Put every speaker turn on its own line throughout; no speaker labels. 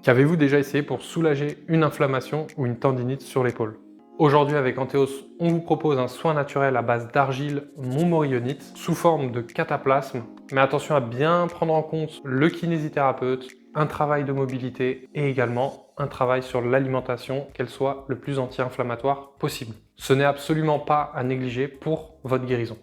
Qu'avez-vous déjà essayé pour soulager une inflammation ou une tendinite sur l'épaule? Aujourd'hui, avec Antheos, on vous propose un soin naturel à base d'argile montmorillonite sous forme de cataplasme. Mais attention à bien prendre en compte le kinésithérapeute, un travail de mobilité et également un travail sur l'alimentation, qu'elle soit le plus anti-inflammatoire possible. Ce n'est absolument pas à négliger pour votre guérison.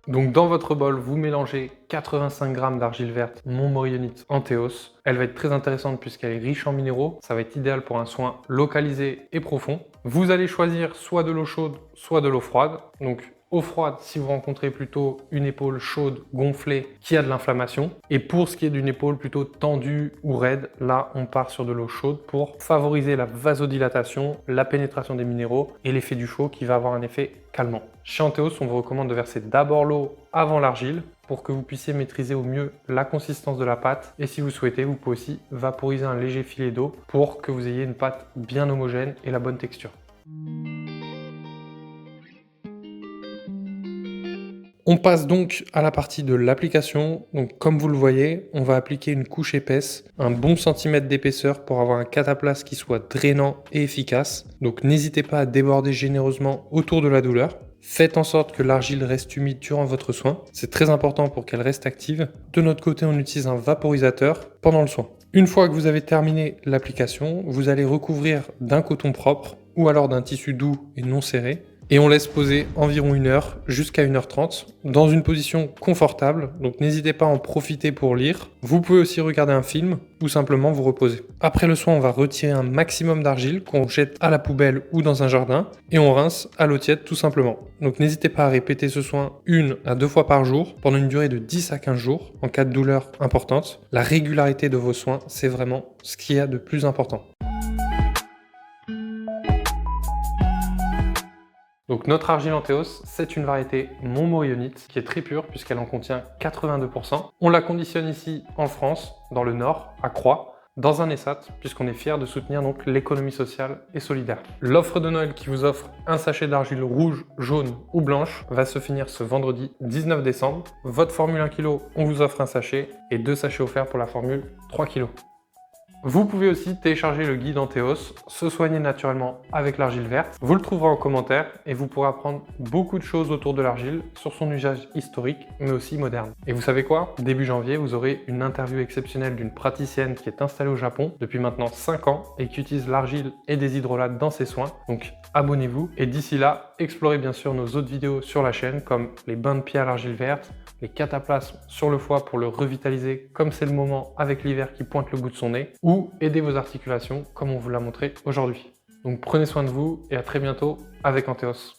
Donc dans votre bol, vous mélangez 85 g d'argile verte montmorillonite Antheos. Elle va être très intéressante puisqu'elle est riche en minéraux. Ça va être idéal pour un soin localisé et profond. Vous allez choisir soit de l'eau chaude, soit de l'eau froide. Donc eau froide si vous rencontrez plutôt une épaule chaude, gonflée, qui a de l'inflammation. Et pour ce qui est d'une épaule plutôt tendue ou raide, là on part sur de l'eau chaude pour favoriser la vasodilatation, la pénétration des minéraux et l'effet du chaud qui va avoir un effet calmant. Chez Antheos, on vous recommande de verser d'abord l'eau avant l'argile pour que vous puissiez maîtriser au mieux la consistance de la pâte. Et si vous souhaitez, vous pouvez aussi vaporiser un léger filet d'eau pour que vous ayez une pâte bien homogène et la bonne texture. On passe donc à la partie de l'application. Donc comme vous le voyez, on va appliquer une couche épaisse, un bon centimètre d'épaisseur pour avoir un cataplasme qui soit drainant et efficace. Donc n'hésitez pas à déborder généreusement autour de la douleur. Faites en sorte que l'argile reste humide durant votre soin. C'est très important pour qu'elle reste active. De notre côté, on utilise un vaporisateur pendant le soin. Une fois que vous avez terminé l'application, vous allez recouvrir d'un coton propre ou alors d'un tissu doux et non serré. Et on laisse poser environ 1 heure jusqu'à 1h30 dans une position confortable. Donc n'hésitez pas à en profiter pour lire. Vous pouvez aussi regarder un film ou simplement vous reposer. Après le soin, on va retirer un maximum d'argile qu'on jette à la poubelle ou dans un jardin et on rince à l'eau tiède tout simplement. Donc n'hésitez pas à répéter ce soin 1 à 2 fois par jour pendant une durée de 10 à 15 jours en cas de douleur importante. La régularité de vos soins, c'est vraiment ce qu'il y a de plus important. Donc notre argile Antheos, c'est une variété montmorillonite qui est très pure puisqu'elle en contient 82%. On la conditionne ici en France, dans le Nord, à Croix, dans un ESAT, puisqu'on est fiers de soutenir donc l'économie sociale et solidaire. L'offre de Noël qui vous offre un sachet d'argile rouge, jaune ou blanche va se finir ce vendredi 19 décembre. Votre formule 1 kg, on vous offre un sachet et 2 sachets offerts pour la formule 3 kg. Vous pouvez aussi télécharger le guide Antheos, se soigner naturellement avec l'argile verte. Vous le trouverez en commentaire et vous pourrez apprendre beaucoup de choses autour de l'argile, sur son usage historique mais aussi moderne. Et vous savez quoi? Début janvier, vous aurez une interview exceptionnelle d'une praticienne qui est installée au Japon depuis maintenant 5 ans et qui utilise l'argile et des hydrolats dans ses soins. Donc abonnez-vous et d'ici là, explorez bien sûr nos autres vidéos sur la chaîne comme les bains de pied à l'argile verte, les cataplasmes sur le foie pour le revitaliser comme c'est le moment avec l'hiver qui pointe le bout de son nez, ou aider vos articulations comme on vous l'a montré aujourd'hui. Donc prenez soin de vous et à très bientôt avec Antheos.